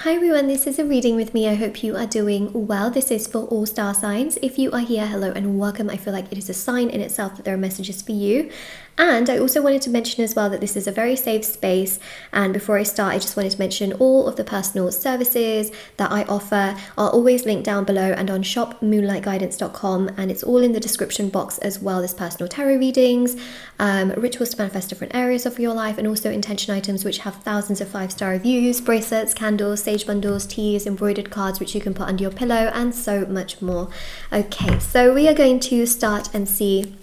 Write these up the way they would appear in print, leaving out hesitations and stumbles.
Hi everyone, this is a reading with me. I hope you are doing well. This is for all star signs. If you are here, hello and welcome. I feel like it is a sign in itself that there are messages for you. And I also wanted to mention as well that this is a very safe space. And before I start, I just wanted to mention all of the personal services that I offer are always linked down below and on shopmoonlightguidance.com. And it's all in the description box as well. There's personal tarot readings, rituals to manifest different areas of your life, and also intention items which have thousands of 5-star reviews, bracelets, candles, sage bundles, teas, embroidered cards which you can put under your pillow, and so much more. Okay, so we are going to start and see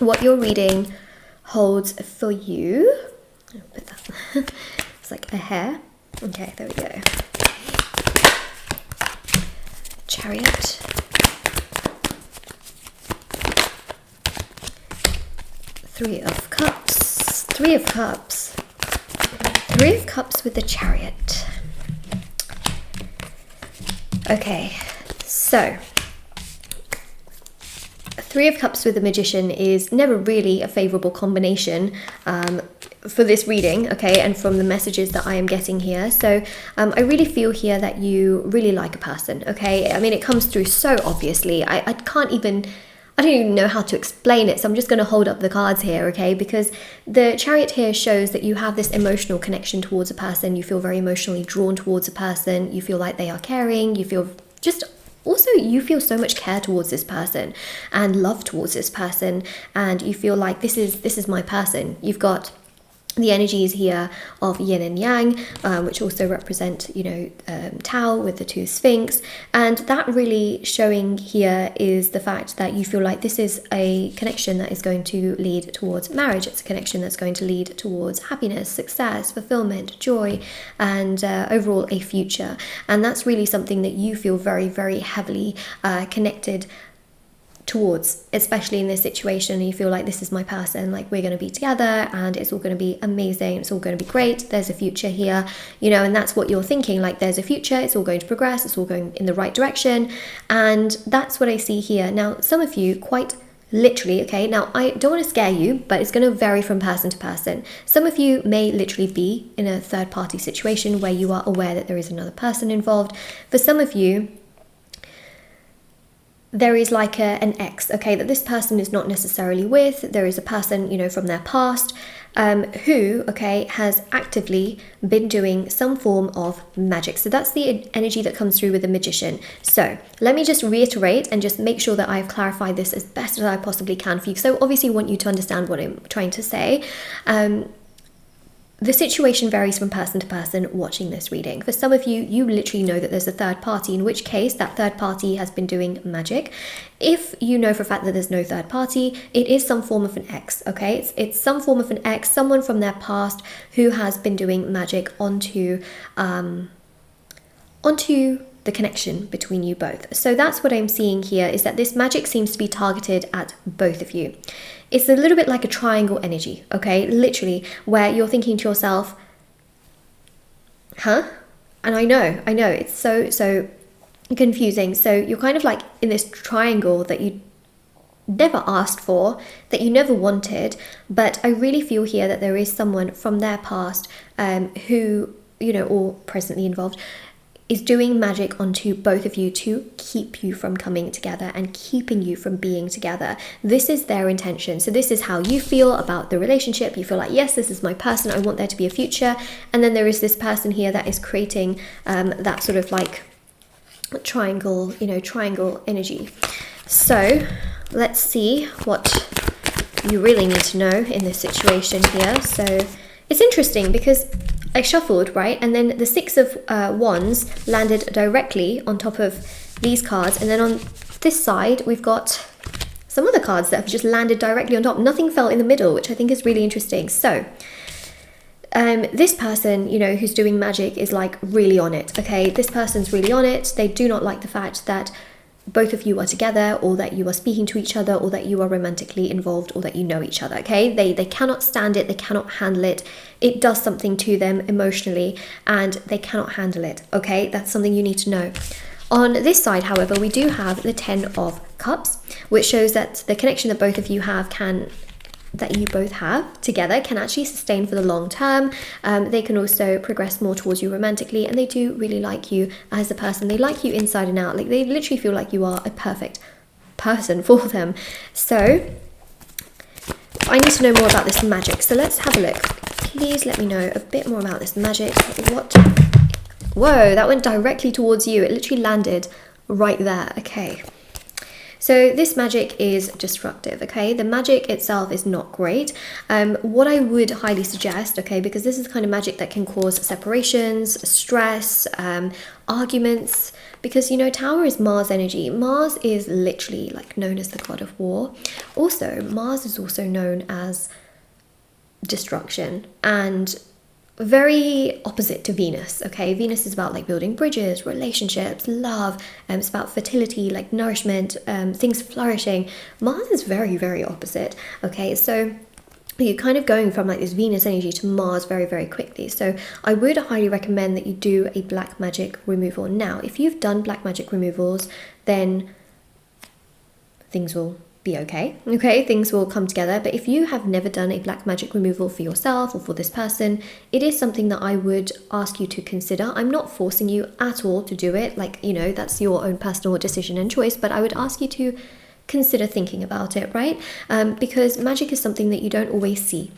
what your reading holds for you. I'll put that. It's like a hair. Okay, there we go. Chariot. Three of Cups. Three of Cups. Three of Cups with the Chariot. Okay, so Three of Cups with the Magician is never really a favorable combination for this reading, okay, and from the messages that I am getting here. So I really feel here that you really like a person, okay? I mean, it comes through so obviously. I don't even know how to explain it, so I'm just going to hold up the cards here, okay? Because the Chariot here shows that you have this emotional connection towards a person. You feel very emotionally drawn towards a person. You feel like they are caring. You feel just... Also, you feel so much care towards this person and love towards this person, and you feel like this is my person. You've got the energies here of yin and yang, which also represent, Tao with the two Sphinx. And that really showing here is the fact that you feel like this is a connection that is going to lead towards marriage. It's a connection that's going to lead towards happiness, success, fulfillment, joy, and overall a future. And that's really something that you feel very, very heavily connected towards, especially in this situation. You feel like this is my person, like we're going to be together and it's all going to be amazing, it's all going to be great, there's a future here, and that's what you're thinking, like there's a future, it's all going to progress, it's all going in the right direction. And that's what I see here. Now, some of you quite literally, okay, now I don't want to scare you, but it's going to vary from person to person. Some of you may literally be in a third party situation where you are aware that there is another person involved. For some of you, there is like an ex, okay, that this person is not necessarily with. There is a person, from their past who, okay, has actively been doing some form of magic. So that's the energy that comes through with the Magician. So let me just reiterate and just make sure that I've clarified this as best as I possibly can for you. So obviously I want you to understand what I'm trying to say. The situation varies from person to person watching this reading. For some of you, you literally know that there's a third party, in which case that third party has been doing magic. If you know for a fact that there's no third party, it is some form of an ex, okay? It's some form of an ex, someone from their past who has been doing magic onto the connection between you both. So that's what I'm seeing here, is that this magic seems to be targeted at both of you. It's a little bit like a triangle energy, okay? Literally, where you're thinking to yourself, huh? And I know, it's so confusing. So you're kind of like in this triangle that you never asked for, that you never wanted, but I really feel here that there is someone from their past who, or presently involved, is doing magic onto both of you to keep you from coming together and keeping you from being together. This is their intention. So this is how you feel about the relationship. You feel like, yes, this is my person, I want there to be a future. And then there is this person here that is creating that sort of like triangle energy. So let's see what you really need to know in this situation here. So it's interesting because I shuffled, right? And then the Six of Wands landed directly on top of these cards. And then on this side, we've got some other cards that have just landed directly on top. Nothing fell in the middle, which I think is really interesting. So this person, who's doing magic is like really on it, okay? This person's really on it. They do not like the fact that both of you are together, or that you are speaking to each other, or that you are romantically involved, or that you know each other, okay? They cannot stand it, they cannot handle it. It does something to them emotionally, and they cannot handle it, okay? That's something you need to know. On this side, however, we do have the Ten of Cups, which shows that the connection that both of you have can that you both have together can actually sustain for the long term. They can also progress more towards you romantically, and they do really like you as a person. They like you inside and out. Like, they literally feel like you are a perfect person for them. So I need to know more about this magic. So let's have a look. Please let me know a bit more about this magic. What? Whoa, that went directly towards you. It literally landed right there. Okay. So this magic is destructive, okay? The magic itself is not great. What I would highly suggest, okay, because this is the kind of magic that can cause separations, stress, arguments, because, you know, Tower is Mars energy. Mars is literally like known as the god of war. Also, Mars is also known as destruction and very opposite to Venus, okay? Venus is about like building bridges, relationships, love. It's about fertility, like nourishment, things flourishing. Mars is very, very opposite, okay? So you're kind of going from like this Venus energy to Mars very, very quickly. So I would highly recommend that you do a black magic removal. Now, if you've done black magic removals, then things will be okay, things will come together. But if you have never done a black magic removal for yourself or for this person, it is something that I would ask you to consider. I'm not forcing you at all to do it, like, you know, that's your own personal decision and choice, but I would ask you to consider thinking about it, right? Because magic is something that you don't always see.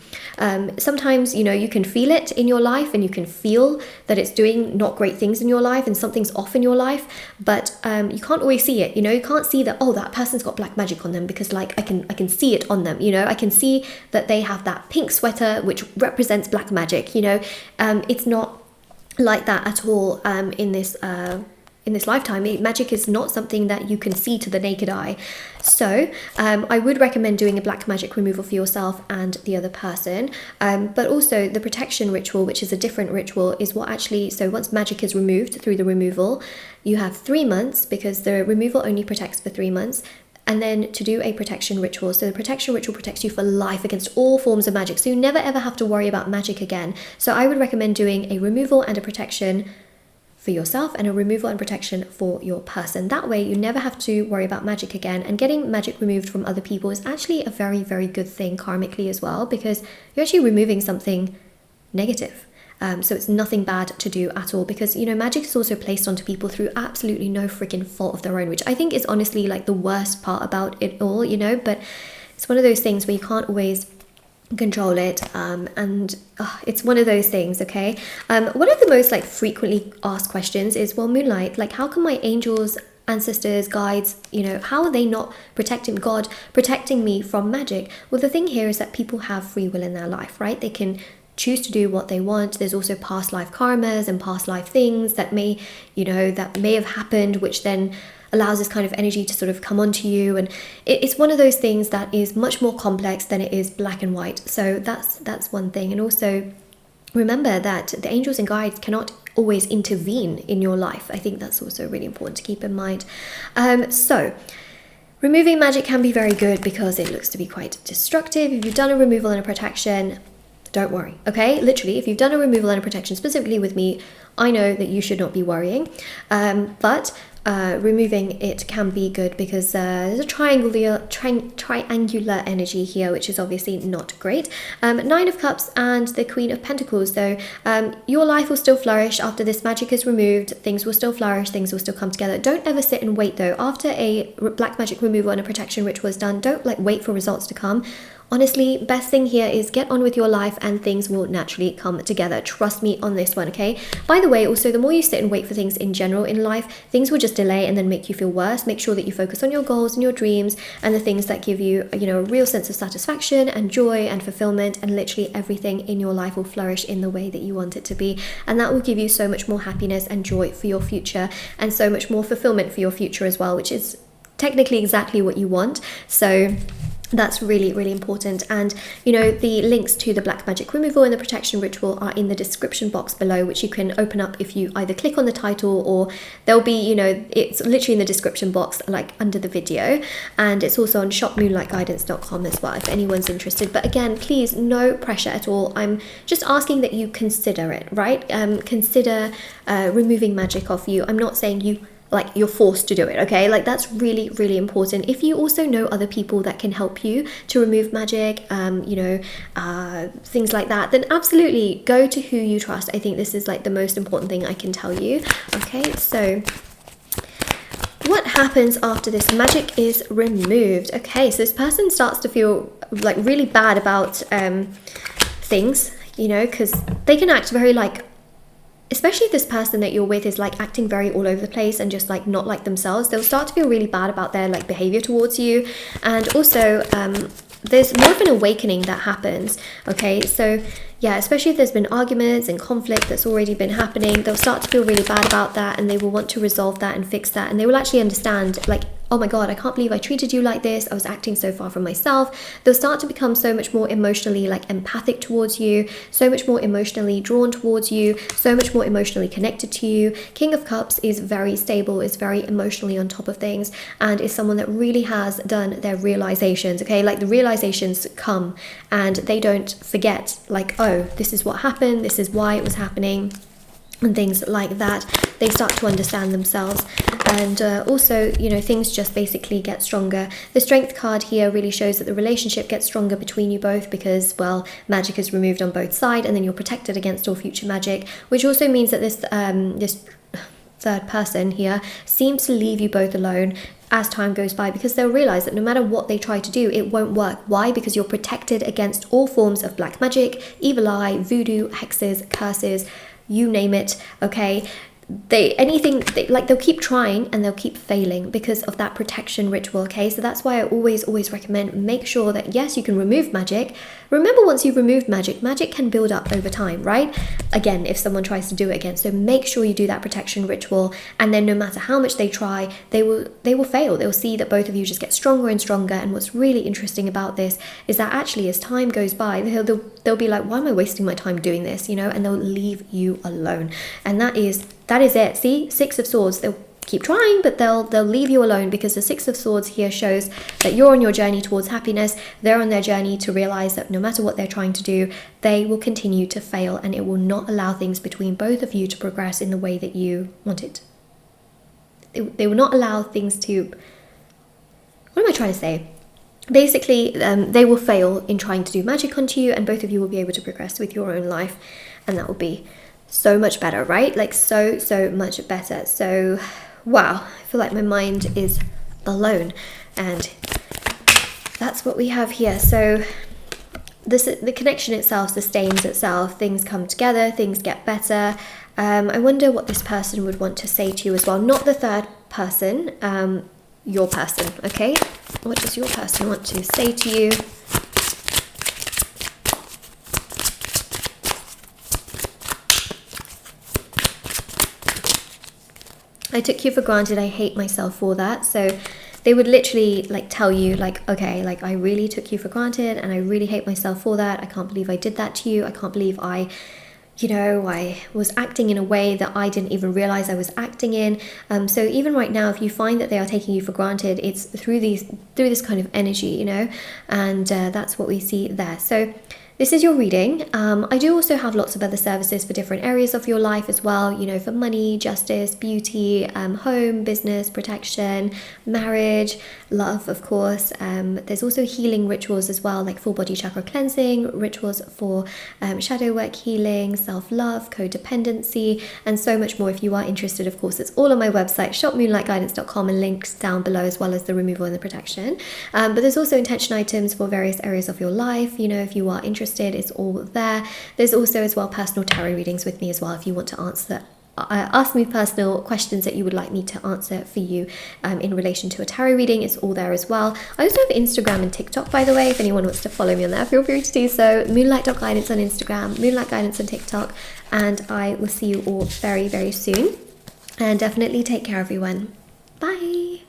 Sometimes, you know, you can feel it in your life, and you can feel that it's doing not great things in your life and something's off in your life, but you can't always see it. You know, you can't see that, oh, that person's got black magic on them, because like I can see it on them. You know, I can see that they have that pink sweater which represents black magic. You know, it's not like that at all in this lifetime. Magic is not something that you can see to the naked eye. So I would recommend doing a black magic removal for yourself and the other person. But also the protection ritual, which is a different ritual, is what actually, so once magic is removed through the removal, you have 3 months, because the removal only protects for 3 months. And then to do a protection ritual. So the protection ritual protects you for life against all forms of magic. So you never ever have to worry about magic again. So I would recommend doing a removal and a protection for yourself, and a removal and protection for your person. That way you never have to worry about magic again. And getting magic removed from other people is actually a very, very good thing karmically as well, because you're actually removing something negative. So it's nothing bad to do at all, because, you know, magic is also placed onto people through absolutely no freaking fault of their own, which I think is honestly like the worst part about it all, you know. But it's one of those things where you can't always control it, and it's one of those things, okay? One of the most like frequently asked questions is, well, Moonlight, like, how come my angels, ancestors, guides, you know, how are they not protecting me from magic? Well, the thing here is that people have free will in their life, right? They can choose to do what they want. There's also past life karmas and past life things that may have happened, which then allows this kind of energy to sort of come onto you. And it's one of those things that is much more complex than it is black and white. So that's one thing. And also remember that the angels and guides cannot always intervene in your life. I think that's also really important to keep in mind. So removing magic can be very good because it looks to be quite destructive. If you've done a removal and a protection, don't worry, okay? Literally, if you've done a removal and a protection specifically with me, I know that you should not be worrying. But removing it can be good, because there's a triangular energy here, which is obviously not great. 9 of Cups and the Queen of Pentacles. So your life will still flourish after this magic is removed. Things will still flourish. Things will still come together. Don't ever sit and wait, though. After a black magic removal and a protection ritual is done, don't like wait for results to come. Honestly, best thing here is get on with your life and things will naturally come together. Trust me on this one, okay? By the way, also, the more you sit and wait for things in general in life, things will just delay and then make you feel worse. Make sure that you focus on your goals and your dreams and the things that give you, you know, a real sense of satisfaction and joy and fulfillment, and literally everything in your life will flourish in the way that you want it to be. And that will give you so much more happiness and joy for your future, and so much more fulfillment for your future as well, which is technically exactly what you want. So that's really, really important. And, you know, the links to the black magic removal and the protection ritual are in the description box below, which you can open up if you either click on the title, or there'll be, you know, it's literally in the description box, like under the video. And it's also on shopmoonlightguidance.com as well, if anyone's interested. But again, please, no pressure at all. I'm just asking that you consider it, right? Consider removing magic off you. I'm not saying you like you're forced to do it, okay? Like that's really, really important. If you also know other people that can help you to remove magic, you know, things like that, then absolutely go to who you trust. I think this is like the most important thing I can tell you. Okay, so what happens after this magic is removed? Okay, so this person starts to feel like really bad about things, you know, because they can act very like, especially if this person that you're with is like acting very all over the place and just like not like themselves, they'll start to feel really bad about their like behavior towards you. And also there's more of an awakening that happens. Okay, so yeah, especially if there's been arguments and conflict that's already been happening, they'll start to feel really bad about that, and they will want to resolve that and fix that, and they will actually understand like, oh my god, I can't believe I treated you like this, I was acting so far from myself. They'll start to become so much more emotionally like empathic towards you, so much more emotionally drawn towards you, so much more emotionally connected to you. King of Cups is very stable, is very emotionally on top of things, and is someone that really has done their realizations. Okay, like the realizations come and they don't forget like, oh, this is what happened, this is why it was happening, and things like that. They start to understand themselves, and also, you know, things just basically get stronger. The Strength card here really shows that the relationship gets stronger between you both because, well, magic is removed on both sides, and then you're protected against all future magic, which also means that this third person here seems to leave you both alone as time goes by, because they'll realize that no matter what they try to do, it won't work. Why? Because you're protected against all forms of black magic, evil eye, voodoo, hexes, curses, you name it. Okay, they'll keep trying and they'll keep failing because of that protection ritual. Okay, so that's why I always recommend make sure that yes, you can remove magic. Remember, once you've removed magic can build up over time, right? Again, if someone tries to do it again, so make sure you do that protection ritual, and then no matter how much they try, they will fail. They'll see that both of you just get stronger and stronger. And what's really interesting about this is that actually as time goes by, they'll be like, why am I wasting my time doing this, you know? And they'll leave you alone. And that is it. See, Six of Swords, they'll keep trying, but they'll leave you alone, because the Six of Swords here shows that you're on your journey towards happiness. They're on their journey to realize that no matter what they're trying to do, they will continue to fail, and it will not allow things between both of you to progress in the way that you want it. They will not allow things to, what am I trying to say? Basically, they will fail in trying to do magic onto you, and both of you will be able to progress with your own life, and that will be so much better, right? Like so much better. So wow, I feel like my mind is blown, and that's what we have here. So the connection itself sustains itself, things come together, things get better. I wonder what this person would want to say to you as well, not the third person, your person. Okay, what does your person want to say to you? I took you for granted, I hate myself for that. So they would literally like tell you like, okay, like I really took you for granted and I really hate myself for that. I can't believe I did that to you. I can't believe I was acting in a way that I didn't even realize I was acting in. So even right now, if you find that they are taking you for granted, it's through this kind of energy, you know, and that's what we see there. So this is your reading. I do also have lots of other services for different areas of your life as well, you know, for money, justice, beauty, home, business, protection, marriage, love, of course. There's also healing rituals as well, like full body chakra cleansing, rituals for shadow work healing, self-love, codependency, and so much more. If you are interested, of course, it's all on my website, shopmoonlightguidance.com, and links down below, as well as the removal and the protection. But there's also intention items for various areas of your life. You know, if you are interested, it's all there. There's also as well personal tarot readings with me as well, if you want to ask me personal questions that you would like me to answer for you in relation to a tarot reading. It's all there as well. I also have Instagram and TikTok, by the way. If anyone wants to follow me on there, feel free to do so. Moonlight.guidance on Instagram, Moonlight Guidance on TikTok, and I will see you all very, very soon. And definitely take care, everyone. Bye.